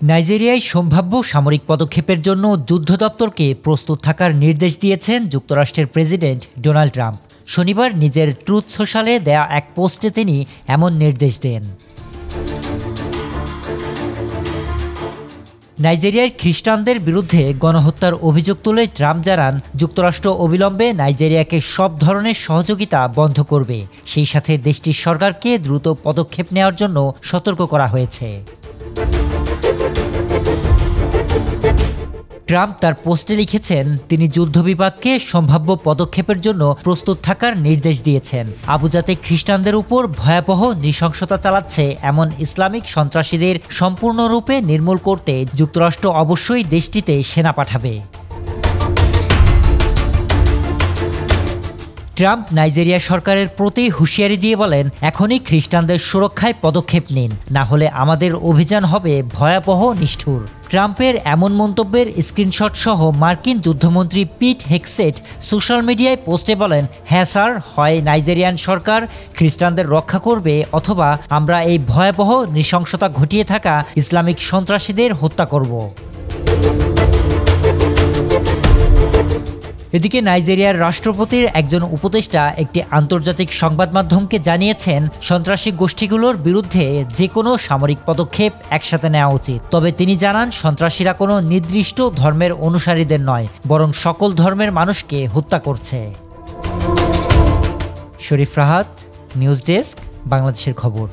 নাইজেরিয়ায় সম্ভাব্য সামরিক পদক্ষেপের জন্য যুদ্ধ দপ্তরকে প্রস্তুত থাকার নির্দেশ দিয়েছেন যুক্তরাষ্ট্রের প্রেসিডেন্ট ডোনাল্ড ট্রাম্প। শনিবার নিজের ট্রুথ সোশ্যালে দেয়া এক পোস্টে তিনি এমন নির্দেশ দেন। নাইজেরিয়ার খ্রিস্টানদের বিরুদ্ধে গণহত্যার অভিযোগ তুলে ট্রাম্প জানান, যুক্তরাষ্ট্র অবিলম্বে নাইজেরিয়াকে সব ধরনের সহযোগিতা বন্ধ করবে। সেই সাথে দেশটির সরকারকে দ্রুত পদক্ষেপ নেওয়ার জন্য সতর্ক করা হয়েছে। ট্রাম্প তার পোস্টে লিখেছেন, তিনি যুদ্ধবিভাগকে সম্ভাব্য পদক্ষেপের জন্য প্রস্তুত থাকার নির্দেশ দিয়েছেন। আবু যাতে খ্রিস্টানদের উপর ভয়াবহ নৃশংসতা চালাচ্ছে এমন ইসলামিক সন্ত্রাসীদের সম্পূর্ণরূপে নির্মূল করতে যুক্তরাষ্ট্র অবশ্যই দেশটিতে সেনা পাঠাবে। ট্রাম্প নাইজেরিয়া সরকারের প্রতি হুঁশিয়ারি দিয়ে বলেন, এখনই খ্রিস্টানদের সুরক্ষায় পদক্ষেপ নিন, না হলে আমাদের অভিযান হবে ভয়াবহ নিষ্ঠুর। ট্রাম্পের এমন মন্তব্যের স্ক্রিনশট সহ মার্কিন যুদ্ধমন্ত্রী পিট হেগসেট সোশ্যাল মিডিয়ায় পোস্টে বলেন, হ্যাঁ স্যার, হয় নাইজেরিয়ান সরকার খ্রিস্টানদের রক্ষা করবে অথবা আমরা এই ভয়াবহ নৃশংসতা ঘটিয়ে থাকা ইসলামিক সন্ত্রাসীদের হত্যা করব। এদিকে নাইজেরিয়ার রাষ্ট্রপতির একজন উপদেষ্টা একটি আন্তর্জাতিক সংবাদ মাধ্যমকে জানিয়েছেন, সন্ত্রাসী গোষ্ঠীগুলোর বিরুদ্ধে যে কোনো সামরিক পদক্ষেপ একসাথে নেওয়া উচিত। তবে তিনি জানান, সন্ত্রাসীরা কোনো নির্দিষ্ট ধর্মের অনুসারীদের নয়, বরং সকল ধর্মের মানুষকে হত্যা করছে। শরীফ রাহাত, নিউজ ডেস্ক, বাংলাদেশের খবর।